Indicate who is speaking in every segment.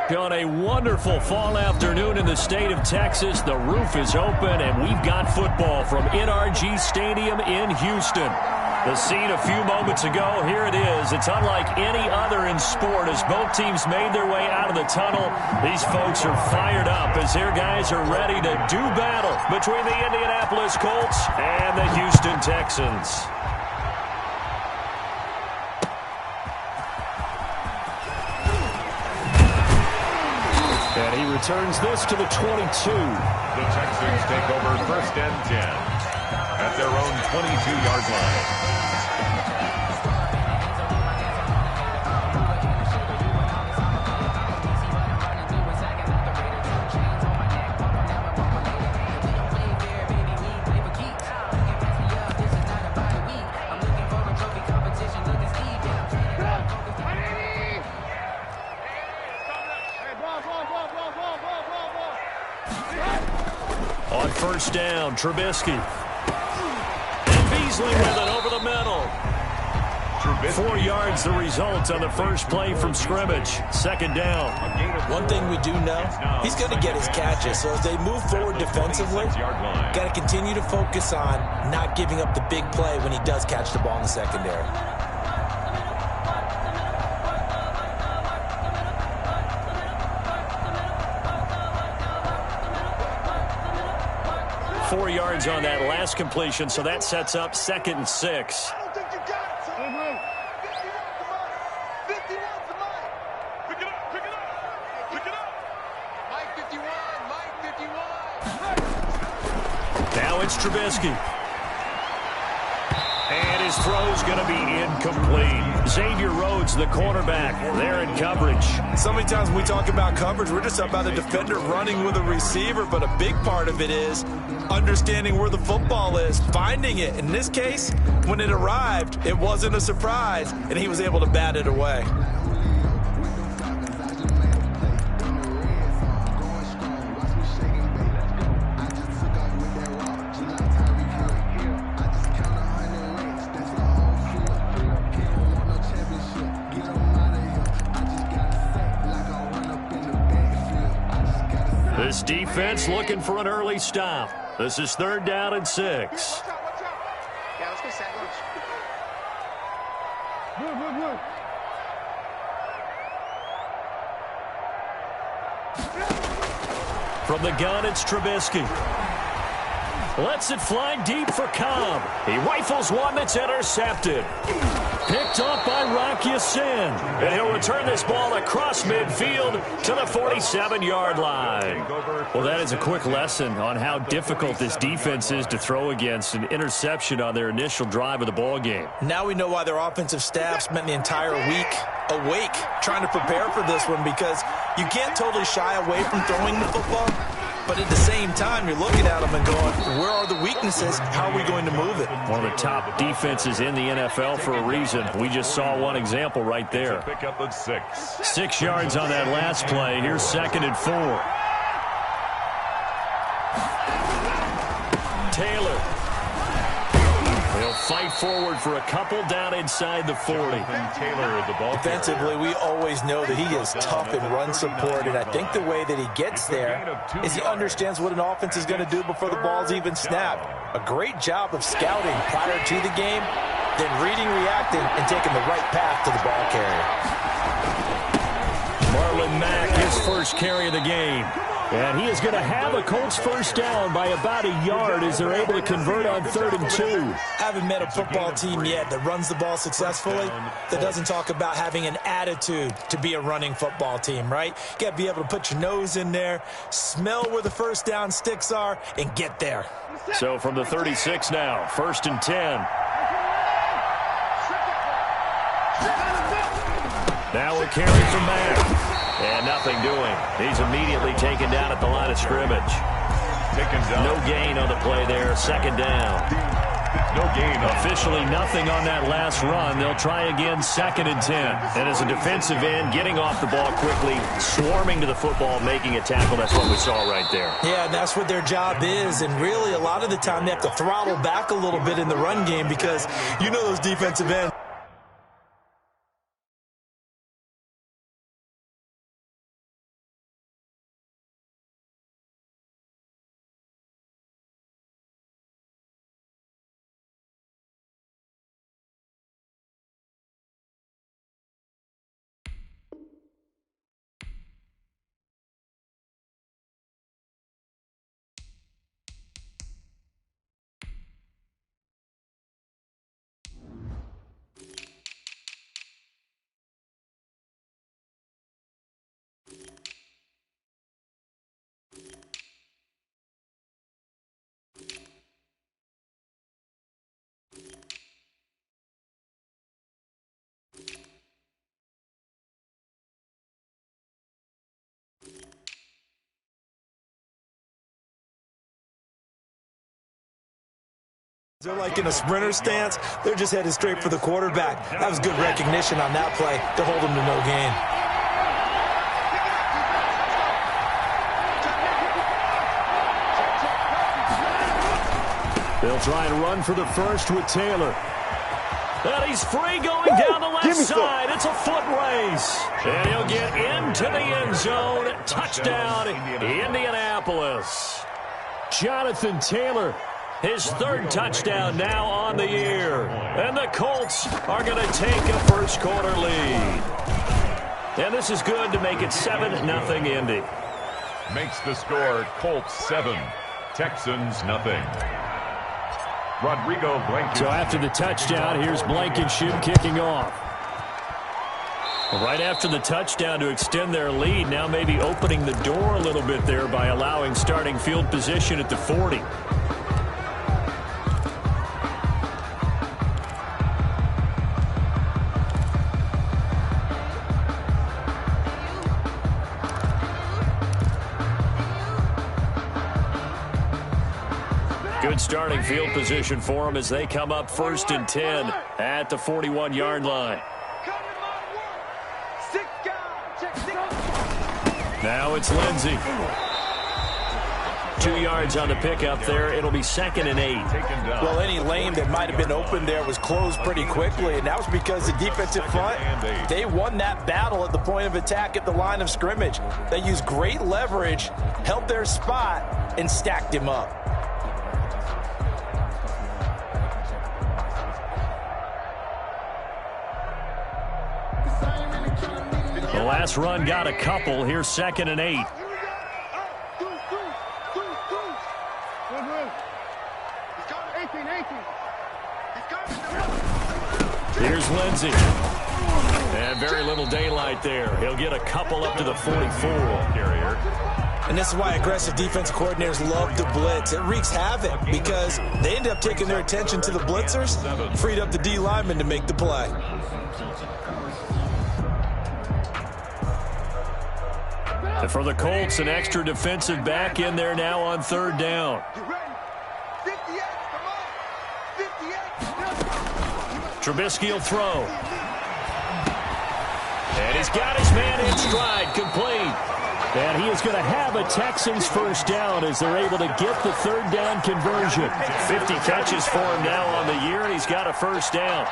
Speaker 1: On a wonderful fall afternoon in the state of Texas, the roof is open, and we've got football from NRG Stadium in Houston. The scene a few moments ago, here it is. It's unlike any other in sport as both teams made their way out of the tunnel. These folks are fired up as their guys are ready to do battle between the Indianapolis Colts and the Houston Texans. And he returns this to the 22.
Speaker 2: The Texans take over 1st and 10 at their own 22-yard line.
Speaker 1: On 1st down, Trubisky. And Beasley with it over the middle. 4 yards the result on the first play from scrimmage. 2nd down.
Speaker 3: One thing we do know, he's going to get his catches. So as they move forward defensively, got to continue to focus on not giving up the big play when he does catch the ball in the secondary.
Speaker 1: Four yards on that last completion, so that sets up 2nd and 6.
Speaker 4: I don't think you got it, son. 51's the mic. Pick it up, pick it up, pick it up. Mike 51, Mike 51.
Speaker 1: Now it's Trubisky. And his throw's going to be incomplete. Xavier Rhodes, the cornerback, there in coverage.
Speaker 3: So many times when we talk about coverage, we're just about a defender running with a receiver, but a big part of it is understanding where the football is, finding it. In this case, when it arrived, it wasn't a surprise, and he was able to bat it away.
Speaker 1: This defense looking for an early stop. This is 3rd down and 6.
Speaker 4: Yeah, let's go sack lunch.
Speaker 1: From the gun, it's Trubisky. Lets it fly deep for Cobb. He rifles one that's intercepted. Picked up by Rocky Sin. And he'll return this ball across midfield to the 47-yard line. Well, that is a quick lesson on how difficult this defense is to throw against. An interception on their initial drive of the ball game.
Speaker 3: Now we know why their offensive staff spent the entire week awake trying to prepare for this one, because you can't totally shy away from throwing the football. But at the same time, you're looking at them and going, where are the weaknesses? How are we going to move it?
Speaker 1: One of the top defenses in the NFL for a reason. We just saw one example right there.
Speaker 2: Pick up of 6.
Speaker 1: 6 yards on that last play. Here's 2nd and 4. Taylor. He'll fight forward for a couple down inside the 40.
Speaker 2: Taylor, the ball
Speaker 3: Defensively, we always know that he is tough in run support, and I think the way that he gets there is he understands what an offense is going to do before the ball's even snapped. A great job of scouting prior to the game, then reading, reacting, and taking the right path to the ball carrier.
Speaker 1: Marlon Mack, his first carry of the game. And he is going to have a Colts 1st down by about a yard as they're able to convert on 3rd and 2.
Speaker 3: Haven't met a football team yet that runs the ball successfully, that doesn't talk about having an attitude to be a running football team, right? You got to be able to put your nose in there, smell where the 1st down sticks are, and get there.
Speaker 1: So from the 36 now, 1st and 10. Now a carry from Mack. And nothing doing. He's immediately taken down at the line of scrimmage. No gain on the play there. 2nd down.
Speaker 2: No gain.
Speaker 1: Officially nothing on that last run. They'll try again 2nd and 10. And as a defensive end, getting off the ball quickly, swarming to the football, making a tackle. That's what we saw right there.
Speaker 3: Yeah, and that's what their job is. And really, a lot of the time, they have to throttle back a little bit in the run game because you know those defensive ends. They're like in a sprinter stance. They're just headed straight for the quarterback. That was good recognition on that play to hold them to no gain.
Speaker 1: They'll try and run for the first with Taylor. And he's free going down the left side. It's a foot race. And he'll get into the end zone. Touchdown, Indianapolis. Jonathan Taylor, his third touchdown now on the year. And the Colts are going to take a first-quarter lead. And this is good to make it 7-0 Indy.
Speaker 2: Makes the score Colts 7, Texans nothing. Rodrigo Blankenship.
Speaker 1: So after the touchdown, here's Blankenship kicking off. Right after the touchdown to extend their lead, now maybe opening the door a little bit there by allowing starting field position at the 40. Good starting field position for them as they come up 1st and 10 at the 41-yard line. Now it's Lindsey. 2 yards on the pickup there. It'll be 2nd and 8.
Speaker 3: Well, any lane that might have been open there was closed pretty quickly, and that was because the defensive front, they won that battle at the point of attack at the line of scrimmage. They used great leverage, held their spot, and stacked him up.
Speaker 1: The last run got a couple. Here's 2nd and 8. Here's Lindsey. And very little daylight there. He'll get a couple up to the 44.
Speaker 3: And this is why aggressive defensive coordinators love to blitz. It wreaks havoc because they end up taking their attention to the blitzers, freed up the D lineman to make the play.
Speaker 1: And for the Colts, an extra defensive back in there now on 3rd down. Trubisky will throw. And he's got his man in stride, complete. And he is going to have a Texans first down as they're able to get the 3rd down conversion. 50 catches for him now on the year, and he's got a first down.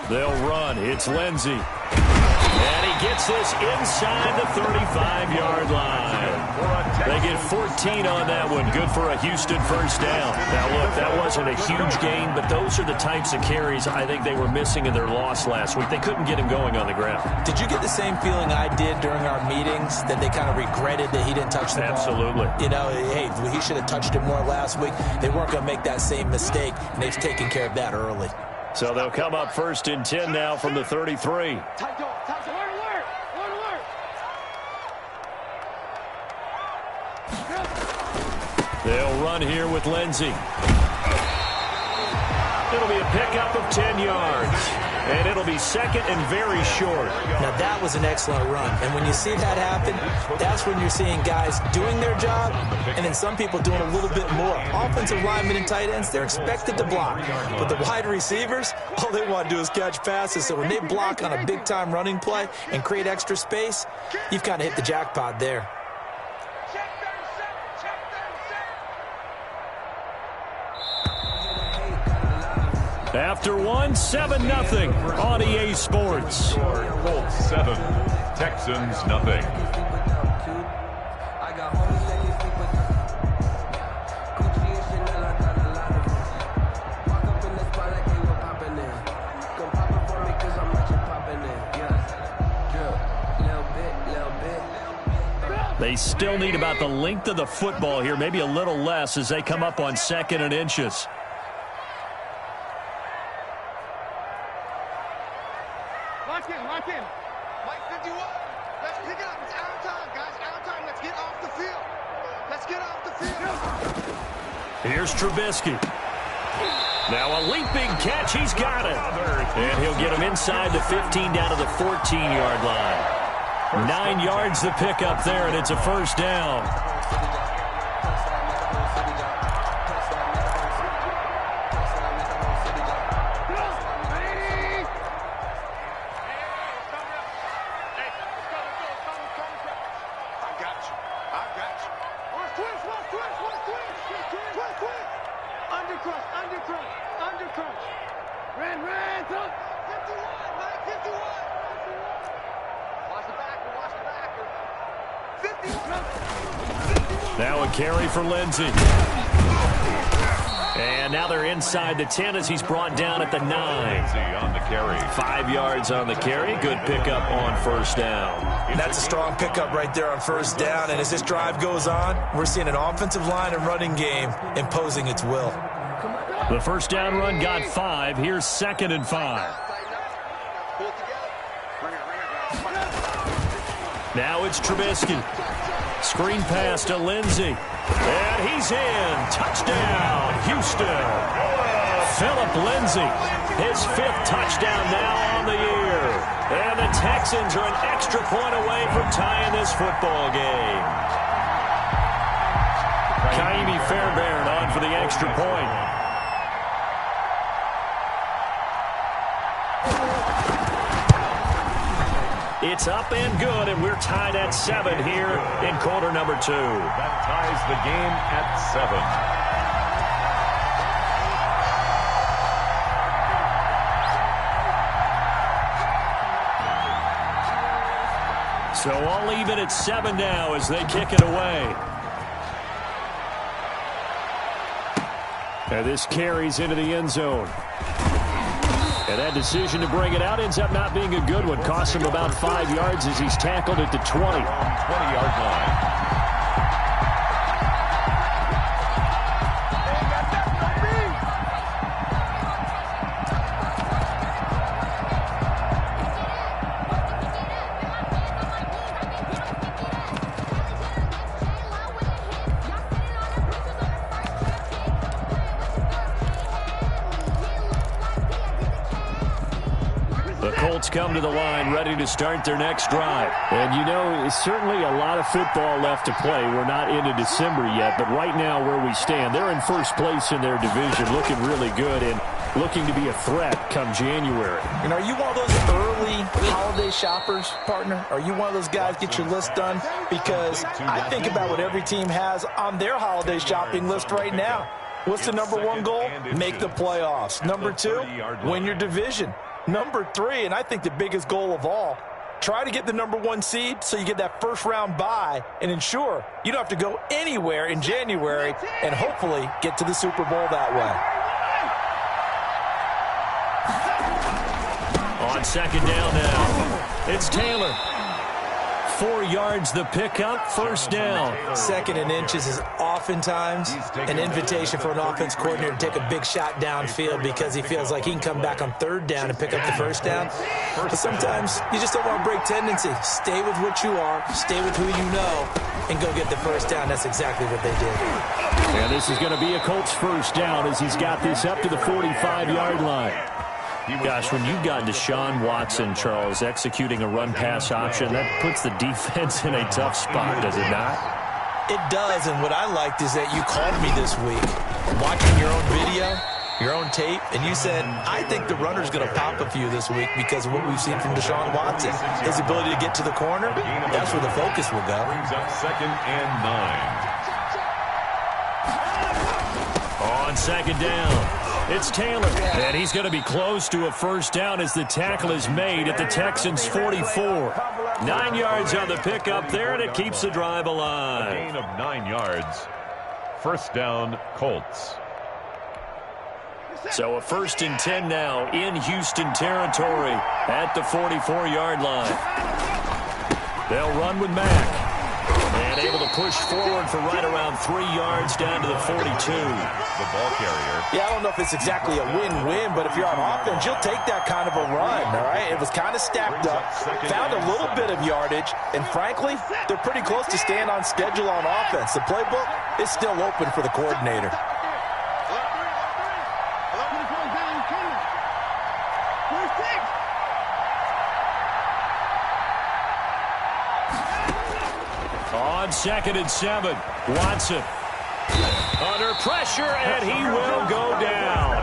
Speaker 1: They'll run. It's Lindsey. And he gets this inside the 35-yard line. They get 14 on that one. Good for a Houston first down. Now, look, that wasn't a huge gain, but those are the types of carries I think they were missing in their loss last week. They couldn't get him going on the ground. Did you get the same feeling I did during our meetings, that they kind of regretted that he didn't touch the ball? Absolutely. You know, hey, he should have touched it more last week. They weren't going to make that same mistake, and they've taken care of that early. So they'll come up 1st and 10 now from the 33. They'll run here with Lindsey. It'll be a pickup of 10 yards. And it'll be 2nd and very short.
Speaker 3: Now, that was an excellent run. And when you see that happen, that's when you're seeing guys doing their job and then some people doing a little bit more. Offensive linemen and tight ends, they're expected to block. But the wide receivers, all they want to do is catch passes. So when they block on a big-time running play and create extra space, you've kind of hit the jackpot there.
Speaker 1: After one, 7-0 on EA Sports.
Speaker 2: Colts 7, Texans nothing.
Speaker 1: They still need about the length of the football here, maybe a little less as they come up on 2nd and inches.
Speaker 4: Lock in. Mike 51. Let's pick it up. It's our time, guys. Our time. Let's get off the field. Let's get off the field.
Speaker 1: Here's Trubisky. Now a leaping catch. He's got it. And he'll get him inside the 15 down to the 14-yard line. 9 yards the pickup there, and it's a first down. Now a carry for Lindsey. And now they're inside the 10 as he's brought down at the 9.
Speaker 2: On the carry.
Speaker 1: 5 yards on the carry. Good pickup on first down.
Speaker 3: That's a strong pickup right there on first down. And as this drive goes on, we're seeing an offensive line and running game imposing its will.
Speaker 1: The first down run got 5. Here's 2nd and 5. Now it's Trubisky. Screen pass to Lindsey. And he's in. Touchdown, Houston. Philip Lindsey, his 5th touchdown now on the year. And the Texans are an extra point away from tying this football game. Kaimi Fairbairn on for the extra point. It's up and good, and we're tied at 7 here in quarter number 2.
Speaker 2: That ties the game at 7.
Speaker 1: So all even at 7 now as they kick it away. And this carries into the end zone. And that decision to bring it out ends up not being a good one. Costs him about 5 yards as he's tackled at the 20.
Speaker 2: 20-yard line.
Speaker 1: Come to the line, ready to start their next drive. And you know, it's certainly a lot of football left to play. We're not into December yet, but right now where we stand, they're in first place in their division, looking really good and looking to be a threat come January.
Speaker 3: And are you one of those early holiday shoppers, partner? Are you one of those guys get your list done? Because I think about what every team has on their holiday shopping list right now. What's the number 1 goal? Make the playoffs. Number 2, win your division. Number 3, and I think the biggest goal of all, try to get the number 1 seed so you get that first-round bye and ensure you don't have to go anywhere in January and hopefully get to the Super Bowl that
Speaker 1: way. On 2nd down now, it's Taylor. 4 yards the pickup, first down.
Speaker 3: 2nd and inches is oftentimes an invitation for an offense coordinator to take a big shot downfield because he feels like he can come back on 3rd down and pick up the first down. But sometimes you just don't want to break tendency. Stay with what you are, stay with who you know, and go get the first down. That's exactly what they did.
Speaker 1: And this is going to be a Colts first down as he's got this up to the 45-yard line. Gosh, when you've got Deshaun Watson, Charles, executing a run-pass option, that puts the defense in a tough spot, does it not?
Speaker 3: It does, and what I liked is that you called me this week, watching your own video, your own tape, and you said, I think the runner's going to pop a few this week because of what we've seen from Deshaun Watson. His ability to get to the corner, that's where the focus will go.
Speaker 2: Brings up 2nd and 9.
Speaker 1: On 2nd down. It's Taylor, and he's going to be close to a first down as the tackle is made at the Texans' 44. 9 yards on the pickup there, and it keeps the drive alive.
Speaker 2: A gain of 9 yards. First down, Colts.
Speaker 1: So a 1st and 10 now in Houston territory at the 44-yard line. They'll run with Mack. And able to push forward for right around 3 yards down to the 42.
Speaker 2: The ball carrier.
Speaker 3: Yeah, I don't know if it's exactly a win-win, but if you're on offense, you'll take that kind of a run, all right? It was kind of stacked up, found a little bit of yardage, and frankly, they're pretty close to staying on schedule on offense. The playbook is still open for the coordinator.
Speaker 1: On 2nd and 7, Watson under pressure, and he will go down.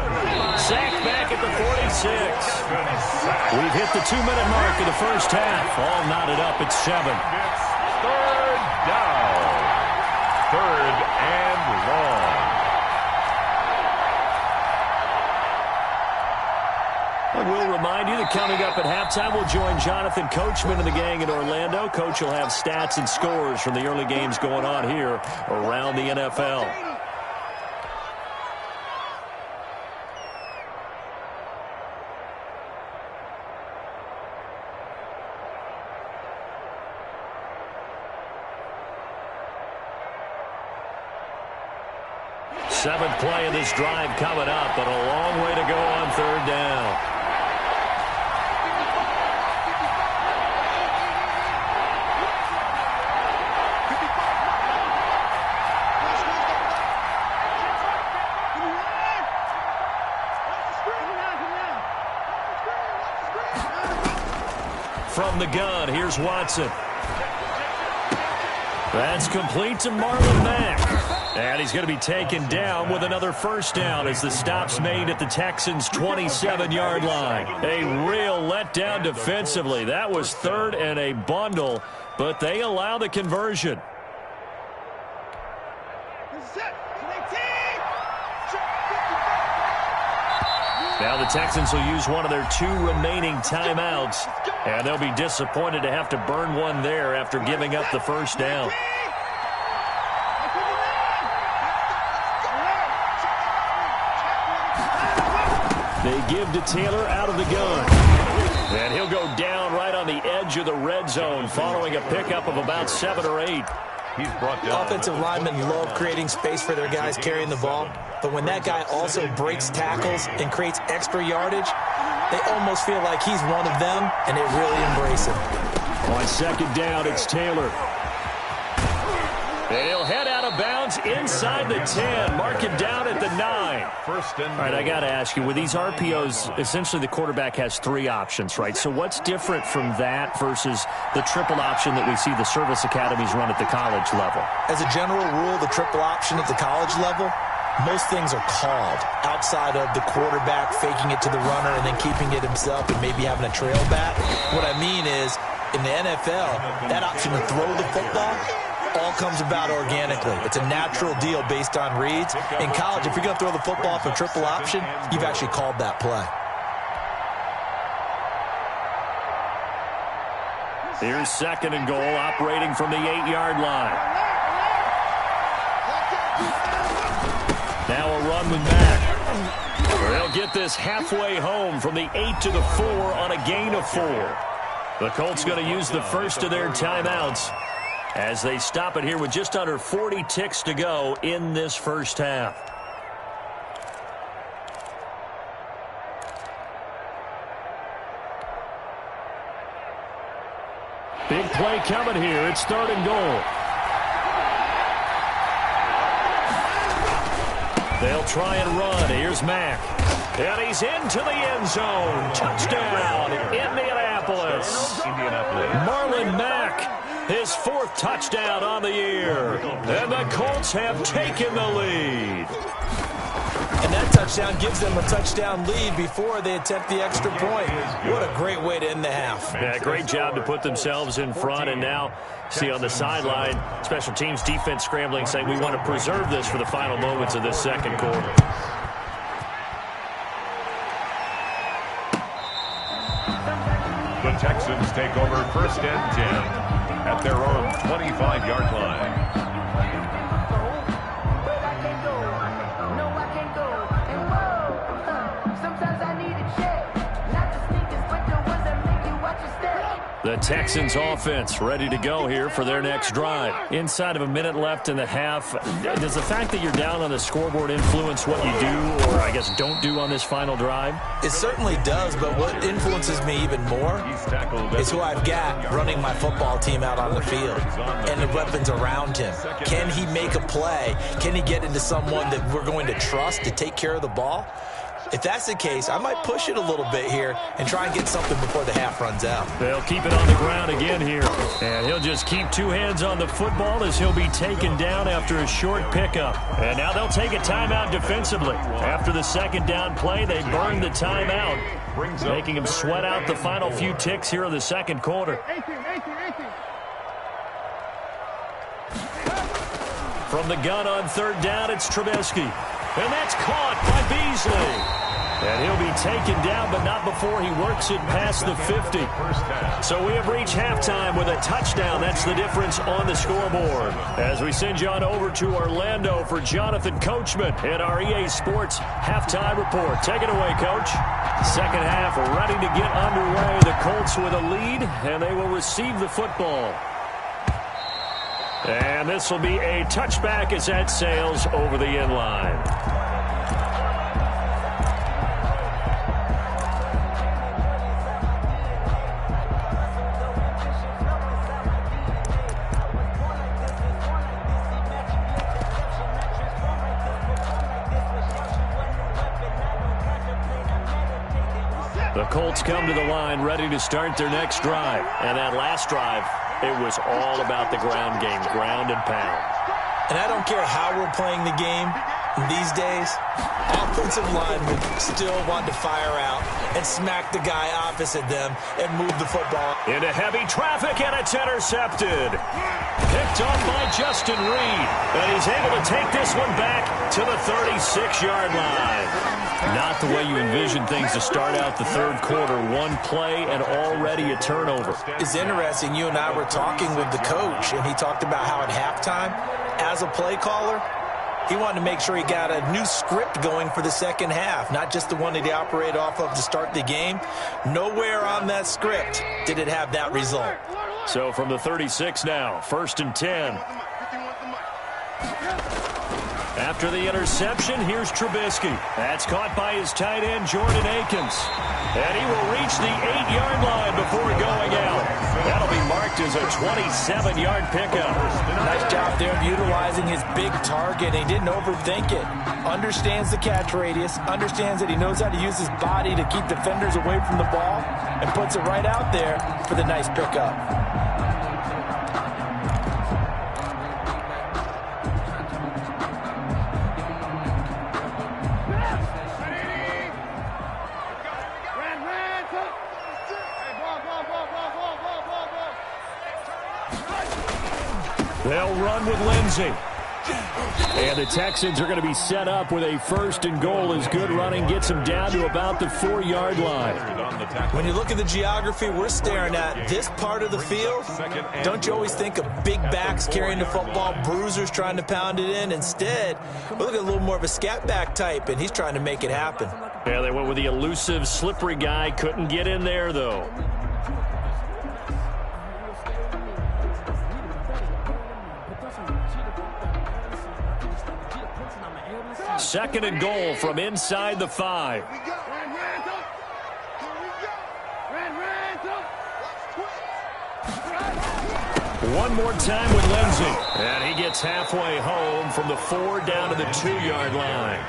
Speaker 1: Sacked back at the 46. We've hit the 2-minute mark of the first half. All knotted up at 7.
Speaker 2: It's 3rd down. 3rd and long.
Speaker 1: I will remind you that coming up at halftime, we'll join Jonathan Coachman and the gang in Orlando. Coach will have stats and scores from the early games going on here around the NFL. Seventh play of this drive coming up, but a long way to go on 3rd down. From the gun, here's Watson. That's complete to Marlon Mack. And he's going to be taken down with another first down as the stop's made at the Texans' 27-yard line. A real letdown defensively. That was 3rd and a bundle, but they allow the conversion. Now the Texans will use one of their 2 remaining timeouts, and they'll be disappointed to have to burn one there after giving up the first down. They give to Taylor out of the gun. And he'll go down right on the edge of the red zone following a pickup of about 7 or 8.
Speaker 2: He's brought down.
Speaker 3: Offensive linemen love creating space for their guys carrying the ball, but when that guy also breaks tackles and creates extra yardage, they almost feel like he's one of them, and they really embrace him.
Speaker 1: On 2nd down, it's Taylor. And he'll head out of bounds inside the 10, mark him down at the 9.
Speaker 2: First and
Speaker 1: all right, I got to ask you, with these RPOs, essentially the quarterback has 3 options, right? So what's different from that versus the triple option that we see the service academies run at the college level?
Speaker 3: As a general rule, the triple option at the college level, most things are called outside of the quarterback faking it to the runner and then keeping it himself and maybe having a trail back. What I mean is, in the NFL, that option to throw the football all comes about organically. It's a natural deal based on reads. In college, if you're going to throw the football for triple option, you've actually called that play.
Speaker 1: Here's 2nd and goal, operating from the 8-yard line. Now a run with Mack. They'll get this halfway home from the 8 to the 4 on a gain of 4. The Colts going to use the first of their timeouts as they stop it here with just under 40 ticks to go in this first half. Big play coming here. It's 3rd and goal. They'll try and run. Here's Mack. And he's into the end zone. Touchdown, Indianapolis. Marlon Mack, his 4th touchdown on the year. And the Colts have taken the lead.
Speaker 3: And that touchdown gives them a touchdown lead before they attempt the extra point. What a great way to end the half.
Speaker 1: Yeah, great job to put themselves in front. And now, see on the sideline, special teams defense scrambling, saying we want to preserve this for the final moments of this second quarter.
Speaker 2: The Texans take over 1st and 10 at their own 25-yard line.
Speaker 1: The Texans offense ready to go here for their next drive. Inside of a minute left in the half, does the fact that you're down on the scoreboard influence what you do, or I guess don't do on this final drive?
Speaker 3: It certainly does, but what influences me even more is who I've got running my football team out on the field and the weapons around him. Can he make a play? Can he get into someone that we're going to trust to take care of the ball? If that's the case, I might push it a little bit here and try and get something before the half runs out.
Speaker 1: They'll keep it on the ground again here. And he'll just keep two hands on the football as he'll be taken down after a short pickup. And now they'll take a timeout defensively. After the second down play, they burn the timeout, making him sweat out the final few ticks here in the second quarter. From the gun on third down, it's Trubisky. And that's caught by Beasley. And he'll be taken down, but not before he works it past the 50. So we have reached halftime with a touchdown. That's the difference on the scoreboard. As we send you on over to Orlando for Jonathan Coachman at our EA Sports Halftime Report. Take it away, Coach. Second half ready to get underway. The Colts with a lead, and they will receive the football. And this will be a touchback as that sails over the end line. The Colts come to the line ready to start their next drive. And that last drive, it was all about the ground game, ground and pound.
Speaker 3: And I don't care how we're playing the game these days, offensive linemen still want to fire out and smack the guy opposite them and move the football.
Speaker 1: Into heavy traffic, and it's intercepted. Picked off by Justin Reed, and he's able to take this one back to the 36-yard line. Not the way you envision things to start out the third quarter. One play and already a turnover.
Speaker 3: It's interesting. You and I were talking with the coach, and he talked about how at halftime, as a play caller, he wanted to make sure he got a new script going for the second half, not just the one that he operated off of to start the game. Nowhere on that script did it have that result.
Speaker 1: So from the 36 now, 1st and 10. After the interception, here's Trubisky. That's caught by his tight end, Jordan Akins. And he will reach the 8-yard line before going out. That'll be marked as a 27-yard pickup.
Speaker 3: Nice job there of utilizing his big target. He didn't overthink it. Understands the catch radius. Understands that he knows how to use his body to keep defenders away from the ball. And puts it right out there for the nice pickup.
Speaker 1: They'll run with Lindsey. And the Texans are going to be set up with a 1st and goal as good running gets them down to about the 4-yard line.
Speaker 3: When you look at the geography we're staring at, this part of the field, don't you always think of big backs carrying the football, bruisers trying to pound it in? Instead, we look at a little more of a scat back type, and he's trying to make it happen.
Speaker 1: Yeah, they went with the elusive, slippery guy. Couldn't get in there, though. Second and goal from inside the 5. One more time with Lindsey. And he gets halfway home from the 4 down to the 2-yard line.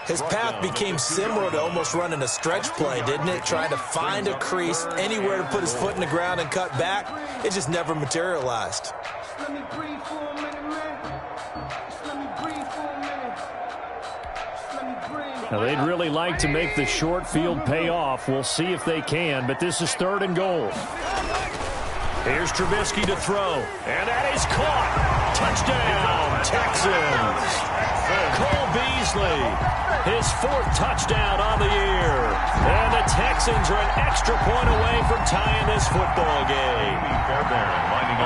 Speaker 3: His path became similar to almost running a stretch play, didn't it? Trying to find a crease, anywhere to put his foot in the ground and cut back. It just never materialized.
Speaker 1: Now, they'd really like to make the short field pay off. We'll see if they can, but this is 3rd and goal. Here's Trubisky to throw, and that is caught. Touchdown, Texans. Cole Beasley, his 4th touchdown on the year. And the Texans are an extra point away from tying this football game.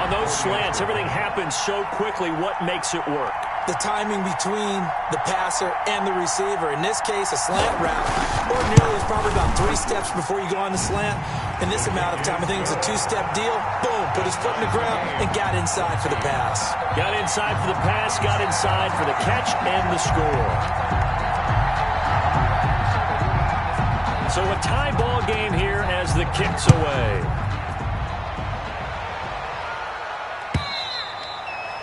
Speaker 1: On those slants, everything happens so quickly. What makes it work?
Speaker 3: the timing between the passer and the receiver. In this case, a slant route ordinarily is probably about 3 steps before you go on the slant. In this amount of time, I think it's a 2-step deal. Boom, put his foot in the ground and got inside for the pass.
Speaker 1: Got inside for the pass, got inside for the catch and the score. So a tie ball game here as the kick's away.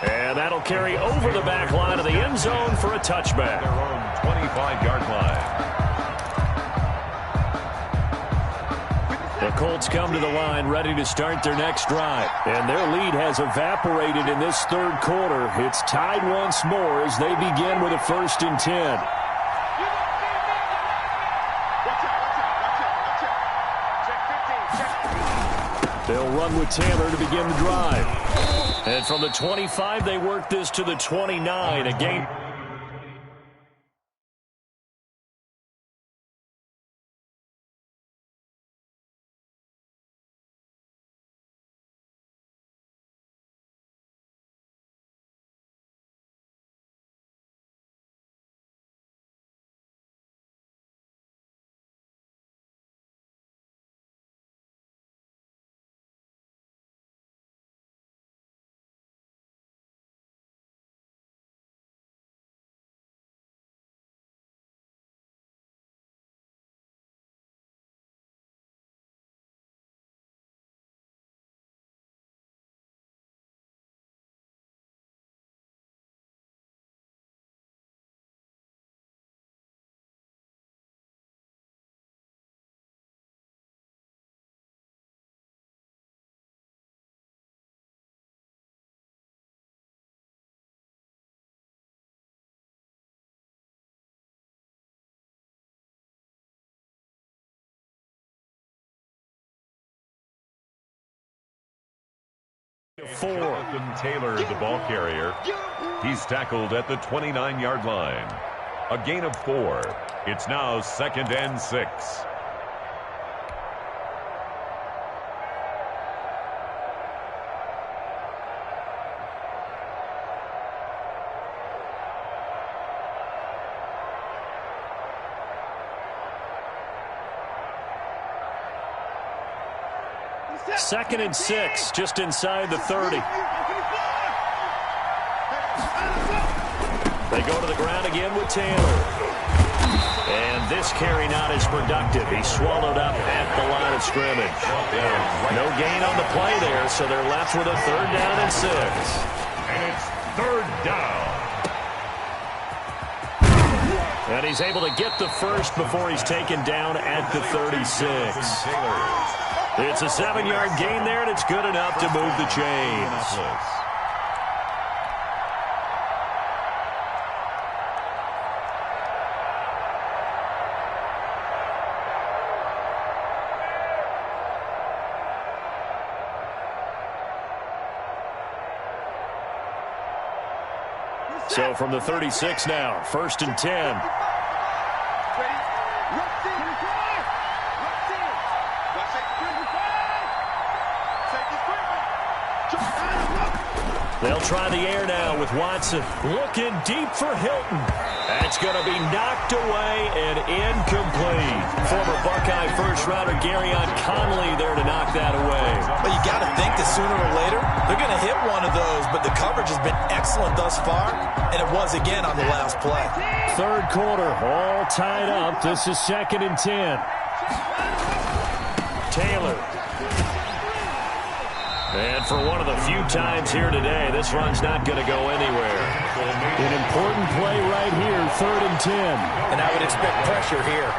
Speaker 1: And that'll carry over the back line of the end zone for a touchback.
Speaker 2: Their own 25-yard line.
Speaker 1: The Colts come to the line ready to start their next drive. And their lead has evaporated in this third quarter. It's tied once more as they begin with a 1st and 10. They'll run with Taylor to begin the drive. And from the 25, they work this to the 29. Again.
Speaker 2: Jonathan Taylor, the ball carrier. He's tackled at the 29-yard line. A gain of 4. It's now 2nd and 6.
Speaker 1: Second and 6, just inside the 30. They go to the ground again with Taylor. And this carry not as productive. He's swallowed up at the line of scrimmage. No gain on the play there, so they're left with a 3rd down and 6.
Speaker 2: And it's 3rd down.
Speaker 1: And he's able to get the first before he's taken down at the 36. It's a 7-yard gain there, and it's good enough to move the chains. So from the 36 now, 1st and 10. They'll try the air now with Watson. Looking deep for Hilton. That's going to be knocked away and incomplete. Former Buckeye first-rounder Garyon Conley there to knock that away.
Speaker 3: But you got to think that sooner or later, they're going to hit one of those, but the coverage has been excellent thus far, and it was again on the last play.
Speaker 1: Third quarter, all tied up. This is 2nd and 10. Taylor. And for one of the few times here today, this run's not going to go anywhere. An important play right here, 3rd and 10.
Speaker 3: And I would expect pressure here.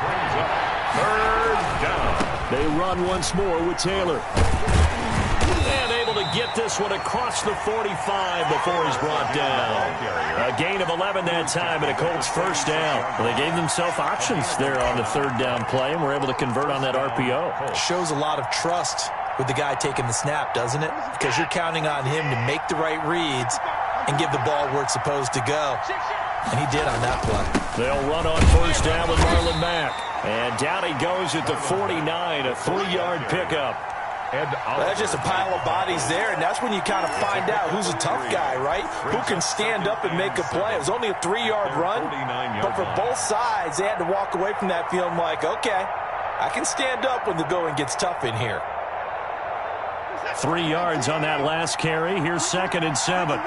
Speaker 2: 3rd down.
Speaker 1: They run once more with Taylor. And able to get this one across the 45 before he's brought down. A gain of 11 that time and a Colts 1st down. Well, they gave themselves options there on the 3rd down play and were able to convert on that RPO.
Speaker 3: Shows a lot of trust with the guy taking the snap, doesn't it? Because you're counting on him to make the right reads and give the ball where it's supposed to go. And he did on that play.
Speaker 1: They'll run on 1st down with Marlon Mack. And down he goes at the 49, a 3-yard pickup.
Speaker 3: Well, that's just a pile of bodies there, and that's when you kind of find out who's a tough guy, right? Who can stand up and make a play. It was only a 3-yard run, but for both sides, they had to walk away from that feeling like, okay, I can stand up when the going gets tough in here.
Speaker 1: 3 yards on that last carry. Here's 2nd and 7.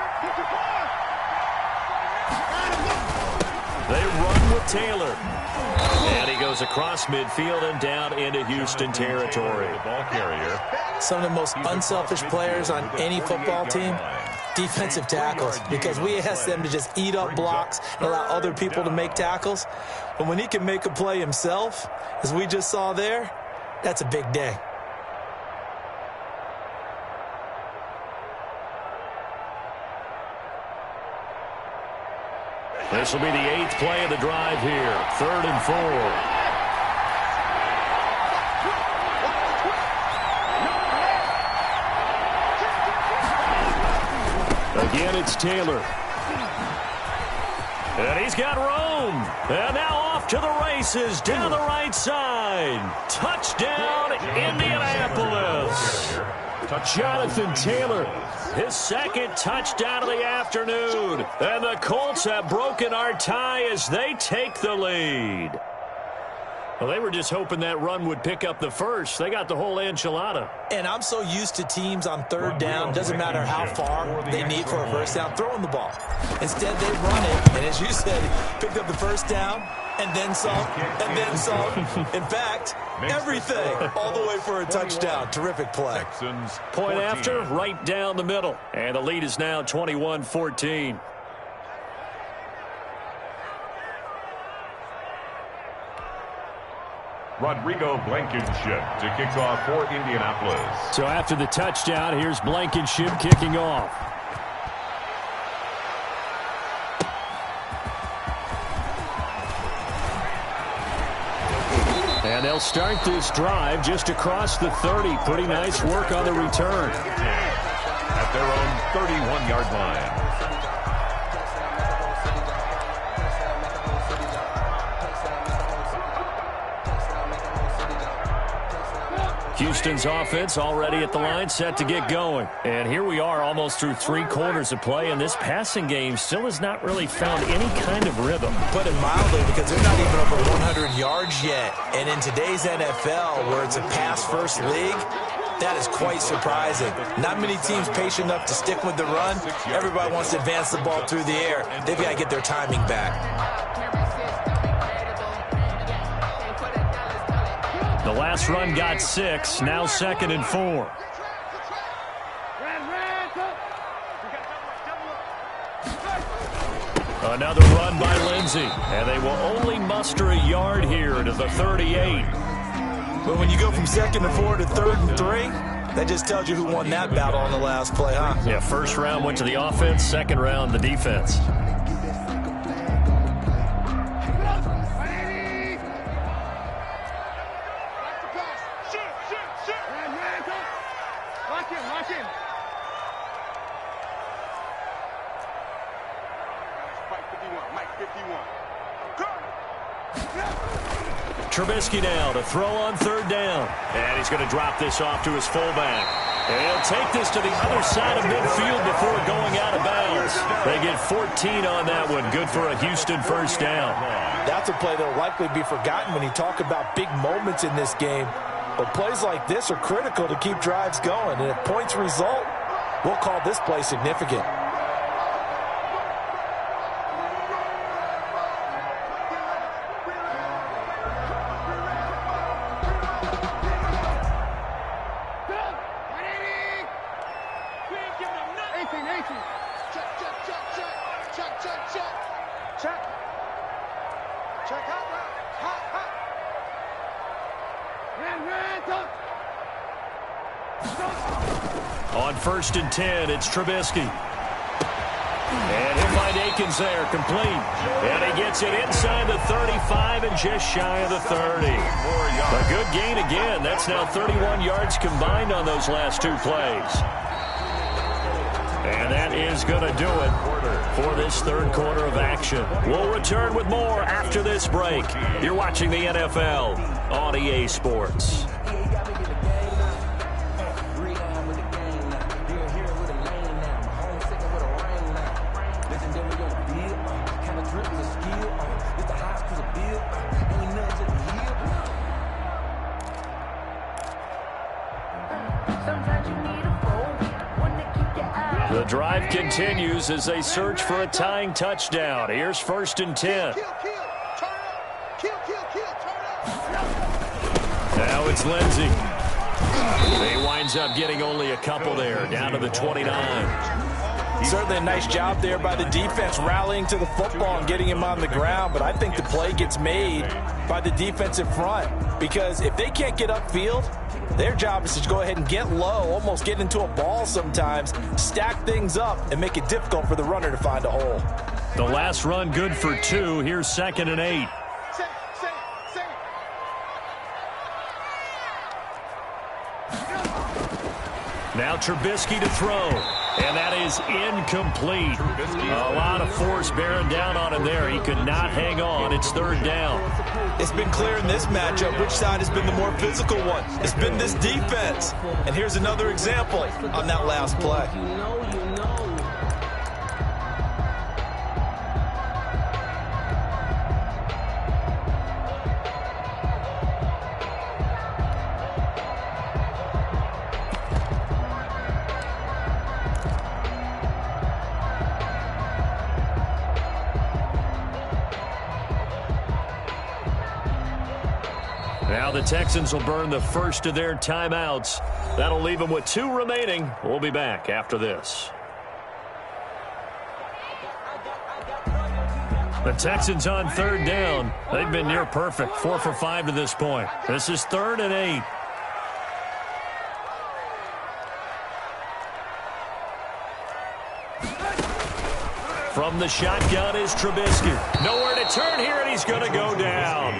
Speaker 1: They run with Taylor. And he goes across midfield and down into Houston territory.
Speaker 2: The ball carrier.
Speaker 3: Some of the most unselfish players on any football team, defensive tackles, because we ask them to just eat up blocks and allow other people to make tackles. But when he can make a play himself, as we just saw there, that's a big day.
Speaker 1: This will be the 8th play of the drive here. 3rd and 4. Again, it's Taylor. And he's got room. And now off to the races down the right side. Touchdown, Indianapolis. Jonathan Taylor, his 2nd touchdown of the afternoon. And the Colts have broken our tie as they take the lead. Well, they were just hoping that run would pick up the first. They got the whole enchilada.
Speaker 3: And I'm so used to teams on 3rd down, doesn't matter how far they need for a first down, throwing the ball. Instead, they run it, and as you said, picked up the first down, and then some, and then some. In fact, everything, all the way for a touchdown. Terrific play.
Speaker 1: Point after, right down the middle. And the lead is now 21-14.
Speaker 2: Rodrigo Blankenship to kick off for Indianapolis.
Speaker 1: So after the touchdown, here's Blankenship kicking off. And they'll start this drive just across the 30. Pretty nice work on the return.
Speaker 2: At their own 31-yard line.
Speaker 1: Houston's offense already at the line, set to get going. And here we are almost through 3 quarters of play, and this passing game still has not really found any kind of rhythm.
Speaker 3: Put it mildly, because they're not even over 100 yards yet. And in today's NFL, where it's a pass-first league, that is quite surprising. Not many teams patient enough to stick with the run. Everybody wants to advance the ball through the air. They've got to get their timing back.
Speaker 1: The last run got 6, now 2nd and 4. Another run by Lindsey, and they will only muster a yard here to the 38.
Speaker 3: But when you go from 2nd and 4 to 3rd and 3, that just tells you who won that battle on the last play, huh?
Speaker 1: Yeah, first round went to the offense, second round the defense. Trubisky now to throw on 3rd down. And he's going to drop this off to his fullback. And he'll take this to the other side of midfield before going out of bounds. They get 14 on that one. Good for a Houston first down.
Speaker 3: That's a play that will likely be forgotten when you talk about big moments in this game. But plays like this are critical to keep drives going. And if points result, we'll call this play significant.
Speaker 1: On 1st and 10, it's Trubisky. And he'll find Akins there, complete. And he gets it inside the 35 and just shy of the 30. A good gain again. That's now 31 yards combined on those last 2 plays. And that is going to do it for this 3rd quarter of action. We'll return with more after this break. You're watching the NFL on EA Sports. The drive continues as they search for a tying touchdown. Here's 1st and 10. Now it's Lindsey. He winds up getting only a couple there, down to the 29.
Speaker 3: Certainly a nice job there by the defense rallying to the football and getting him on the ground, but I think the play gets made by the defensive front because if they can't get upfield, their job is to go ahead and get low, almost get into a ball sometimes, stack things up, and make it difficult for the runner to find a hole.
Speaker 1: The last run good for 2. Here's 2nd and 8. Now Trubisky to throw, and that is incomplete. A lot of force bearing down on him there. He could not hang on. It's 3rd down.
Speaker 3: It's been clear in this matchup which side has been the more physical one. It's been this defense. And here's another example on that last play.
Speaker 1: Now the Texans will burn the first of their timeouts. That'll leave them with 2 remaining. We'll be back after this. The Texans on 3rd down. They've been near perfect, 4 for 5 to this point. This is 3rd and 8. From the shotgun is Trubisky. Nowhere to turn here, and he's going to go down.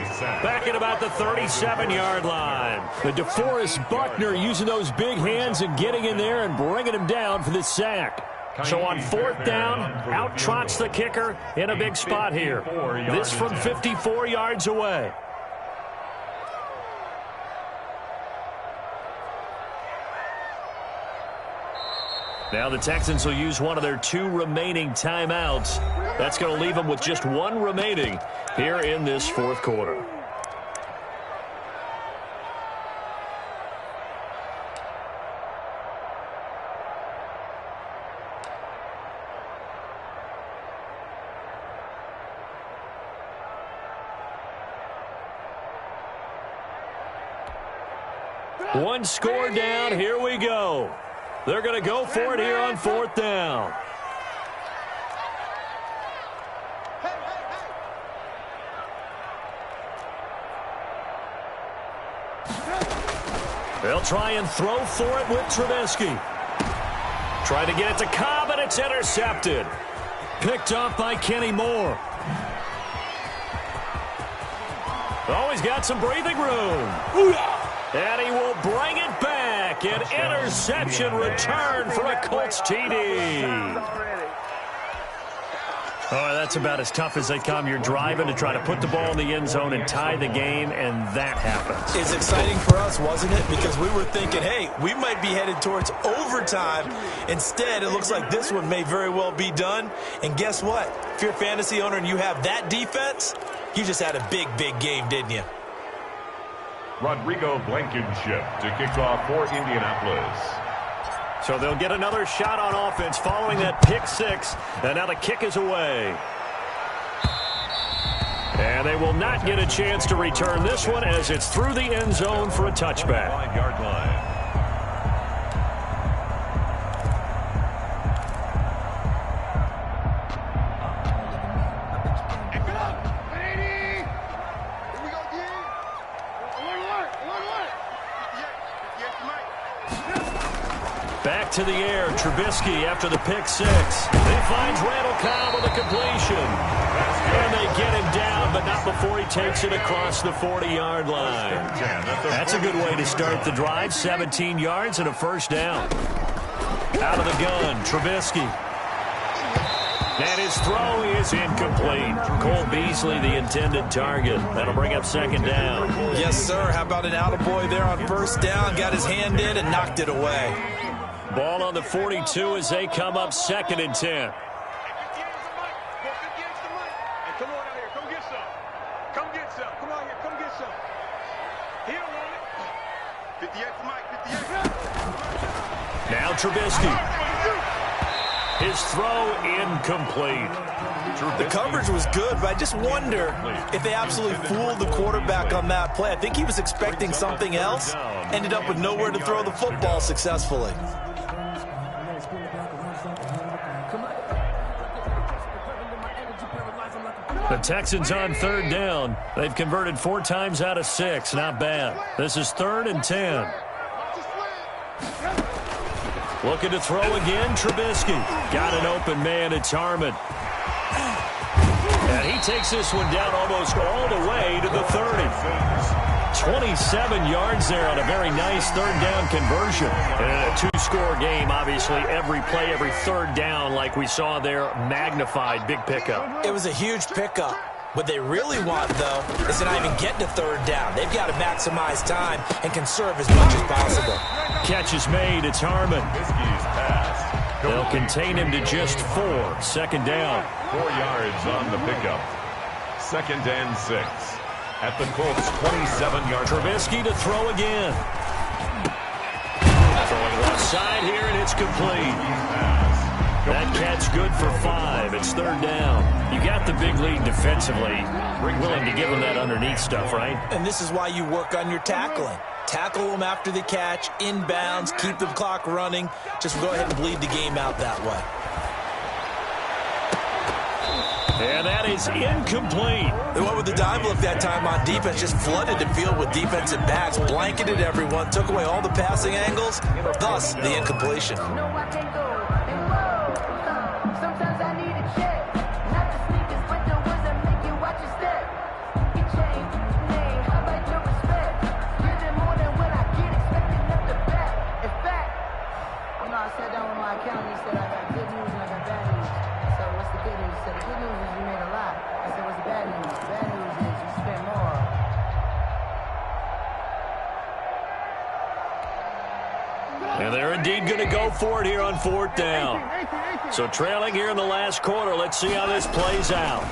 Speaker 1: Back at about the 37-yard line. The DeForest Buckner using those big hands and getting in there and bringing him down for the sack. So on 4th down, out trots the kicker in a big spot here. This from 54 yards away. Now the Texans will use one of their 2 remaining timeouts. That's going to leave them with just 1 remaining here in this 4th quarter. One score down. Here we go. They're going to go for it here on 4th down. They'll try and throw for it with Trubisky. Try to get it to Cobb, and it's intercepted. Picked off by Kenny Moore. Oh, he's got some breathing room. And he will bring it back. An interception return for a Colts TD. Oh, that's about as tough as they come. You're driving to try to put the ball in the end zone and tie the game, and that happens.
Speaker 3: It's exciting for us, wasn't it? Because we were thinking, hey, we might be headed towards overtime. Instead, it looks like this one may very well be done. And guess what? If you're a fantasy owner and you have that defense, you just had a big, big game, didn't you?
Speaker 2: Rodrigo Blankenship to kick off for Indianapolis.
Speaker 1: So they'll get another shot on offense following that pick 6. And now the kick is away. And they will not get a chance to return this one as it's through the end zone for a touchback.
Speaker 2: 5-yard line.
Speaker 1: Back to the air, Trubisky after the pick 6. He finds Randall Cobb with a completion. And they get him down, but not before he takes it across the 40-yard line. That's a good way to start the drive. 17 yards and a first down. Out of the gun, Trubisky. And his throw is incomplete. Cole Beasley, the intended target. That'll bring up second down.
Speaker 3: Yes, sir. How about an attaboy there on first down? Got his hand in and knocked it away.
Speaker 1: Ball on the 42 as they come up 2nd and 10. Now Trubisky. His throw incomplete.
Speaker 3: The coverage was good, but I just wonder if they absolutely fooled the quarterback on that play. I think he was expecting something else, ended up with nowhere to throw the football successfully.
Speaker 1: The Texans on third down. They've converted 4 times out of 6. Not bad. This is 3rd and 10. Looking to throw again, Trubisky. Got an open man, it's Harmon. And he takes this one down almost all the way to the 30. 27 yards there on a very nice third down conversion. And in a 2-score game, obviously, every play, every third down, like we saw there, magnified. Big pickup.
Speaker 3: It was a huge pickup. What they really want, though, is to not even get to third down. They've got to maximize time and conserve as much as possible.
Speaker 1: Catch is made. It's Harmon. They'll contain him to just 4. 2nd down.
Speaker 2: 4 yards on the pickup. 2nd and 6. At the Colts' 27-yard.
Speaker 1: Trubisky to throw again. Throwing left side here, and it's complete. That catch good for 5. It's 3rd down. You got the big lead defensively. Willing to give him that underneath stuff, right?
Speaker 3: And this is why you work on your tackling. Tackle them after the catch, inbounds, keep the clock running. Just go ahead and bleed the game out that way.
Speaker 1: And that is incomplete.
Speaker 3: They went with the dime look that time on defense, just flooded the field with defensive backs, blanketed everyone, took away all the passing angles, thus the incompletion.
Speaker 1: And they're indeed going to go for it here on 4th down. So trailing here in the last quarter. Let's see how this plays out.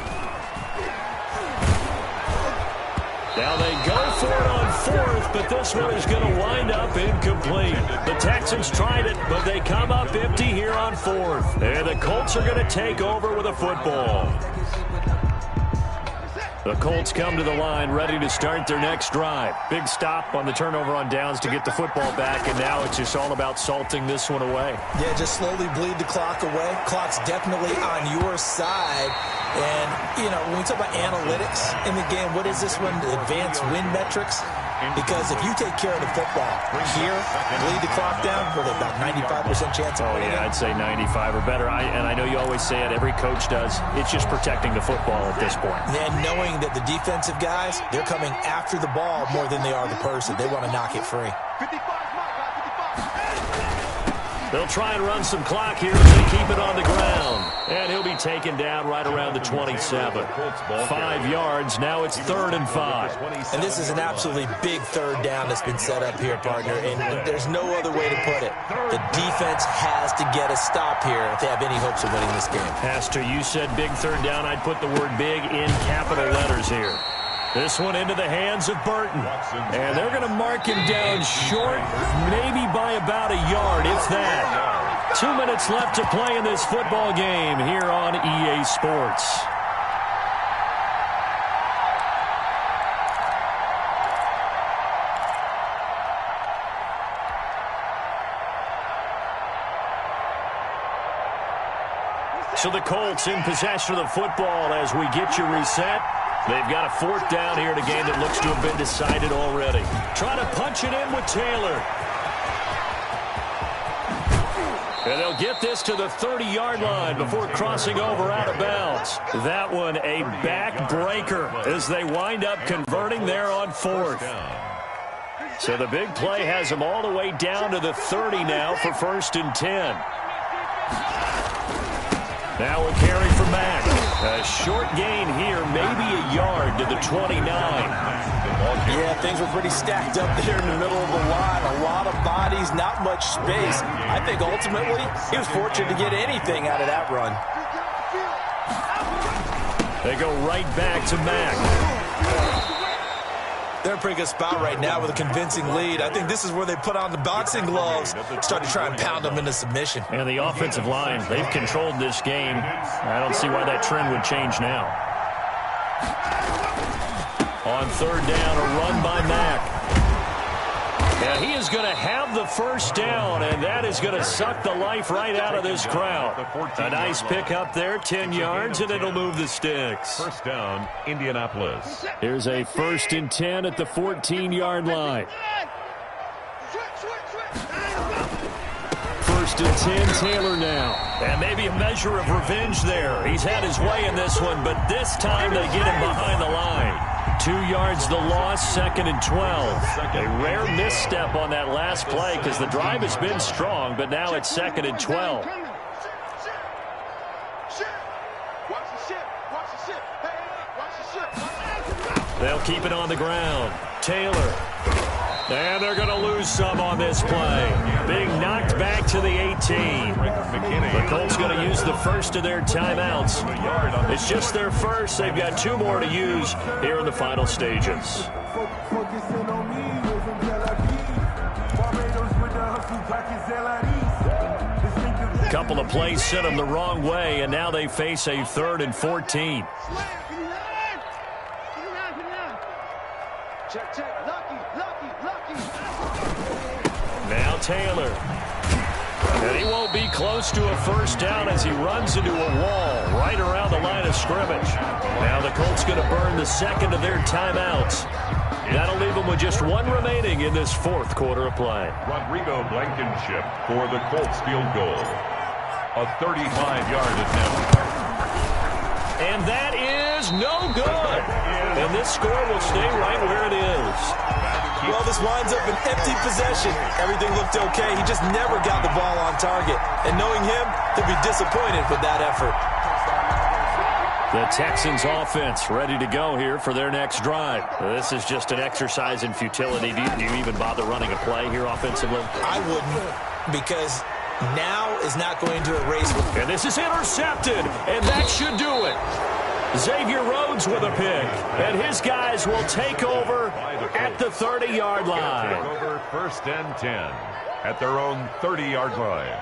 Speaker 1: Now they go for it on 4th, but this one is going to wind up incomplete. The Texans tried it, but they come up empty here on 4th. And the Colts are going to take over with a football. The Colts come to the line ready to start their next drive. Big stop on the turnover on downs to get the football back, and now it's just all about salting this one away.
Speaker 3: Yeah, just slowly bleed the clock away. Clock's definitely on your side. And, you know, when we talk about analytics in the game, what is this one? Advanced win metrics? Because if you take care of the football here, bleed the clock down, with about 95% chance of winning.
Speaker 1: Oh, yeah, I'd say 95 or better. And I know you always say it, every coach does. It's just protecting the football at this point.
Speaker 3: And knowing that the defensive guys, they're coming after the ball more than they are the person. They want to knock it free.
Speaker 1: They'll try and run some clock here as they keep it on the ground. And he'll be taken down right around the 27. 5 yards. Now it's 3rd and 5.
Speaker 3: And this is an absolutely big third down that's been set up here, partner. And there's no other way to put it. The defense has to get a stop here if they have any hopes of winning this game.
Speaker 1: Pastor, you said big third down. I'd put the word big in capital letters here. This one into the hands of Burton. And they're going to mark him down short, maybe by about a yard, if that. 2 minutes left to play in this football game here on EA Sports. So the Colts in possession of the football as we get you reset. They've got a 4th down here in a game that looks to have been decided already. Trying to punch it in with Taylor. And they'll get this to the 30-yard line before crossing over out of bounds. That one a backbreaker as they wind up converting there on 4th. So the big play has them all the way down to the 30 now for 1st and 10. Now we'll carry for Mack. A short gain here, maybe a yard to the 29.
Speaker 3: Yeah, things were pretty stacked up there in the middle of the line. A lot of bodies, not much space. I think ultimately he was fortunate to get anything out of that run. They go right back to Mack. They're in a pretty good spot right now with a convincing lead. I think this is where they put on the boxing gloves, start to try and pound them into submission.
Speaker 1: And the offensive line, they've controlled this game. I don't see why that trend would change now. On third down, a run by Mack. And he is going to have the first down, and that is going to suck the life right out of this crowd. A nice pick up there, 10 yards, and it'll move the sticks.
Speaker 2: First down, Indianapolis.
Speaker 1: Here's a 1st and 10 at the 14-yard line. 1st and 10, Taylor now. And maybe a measure of revenge there. He's had his way in this one, but this time they get him behind the line. 2 yards the loss, 2nd and 12. A rare misstep on that last play because the drive has been strong, but now it's 2nd and 12. They'll keep it on the ground. Taylor. And they're going to lose some on this play. Being knocked back to the 18. The Colts going to use the first of their timeouts. It's just their first. They've got 2 more to use here in the final stages. A couple of plays sent them the wrong way, and now they face a 3rd and 14.
Speaker 4: Check, check. Lucky.
Speaker 1: Now Taylor. And he won't be close to a first down as he runs into a wall right around the line of scrimmage. Now the Colts going to burn the 2nd of their timeouts. That'll leave them with just 1 remaining in this 4th quarter of play.
Speaker 2: Rodrigo Blankenship for the Colts field goal. A 35-yard attempt.
Speaker 1: And that is no good. And this score will stay right where it is.
Speaker 3: Well, this winds up an empty possession. Everything looked okay. He just never got the ball on target. And knowing him, he'll be disappointed with that effort.
Speaker 1: The Texans offense ready to go here for their next drive. This is just an exercise in futility. Do you even bother running a play here offensively?
Speaker 3: I wouldn't, because now is not going to erase.
Speaker 1: And this is intercepted, and that should do it. Xavier Rhodes with a pick, and his guys will take over at the 30-yard line.
Speaker 2: Take over 1st and 10 at their own 30-yard line.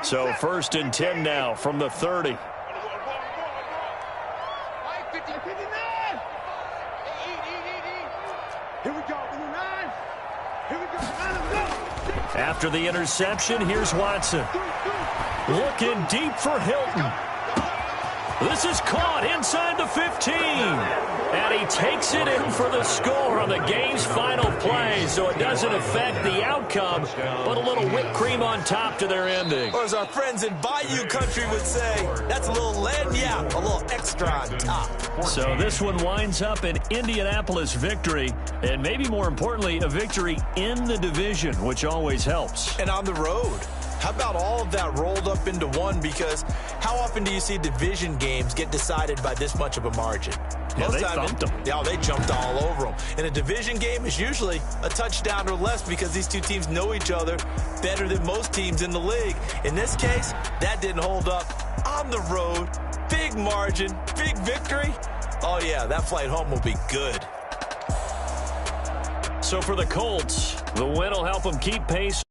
Speaker 1: So 1st and 10 now from the 30. After the interception, here's Watson. Looking deep for Hilton. This is caught inside the 15. And he takes it in for the score on the game's final play, so it doesn't affect the outcome, but a little whipped cream on top to their ending.
Speaker 3: Or as our friends in Bayou Country would say, that's a little lagniappe, a little extra on top.
Speaker 1: So this one winds up an Indianapolis victory, and maybe more importantly, a victory in the division, which always helps.
Speaker 3: And on the road. How about all of that rolled up into one? Because how often do you see division games get decided by this much of a margin?
Speaker 1: Yeah, they thumped them.
Speaker 3: Yeah, they jumped all over them. And a division game is usually a touchdown or less because these two teams know each other better than most teams in the league. In this case, that didn't hold up. On the road, big margin, big victory. Oh, yeah, that flight home will be good.
Speaker 1: So for the Colts, the win will help them keep pace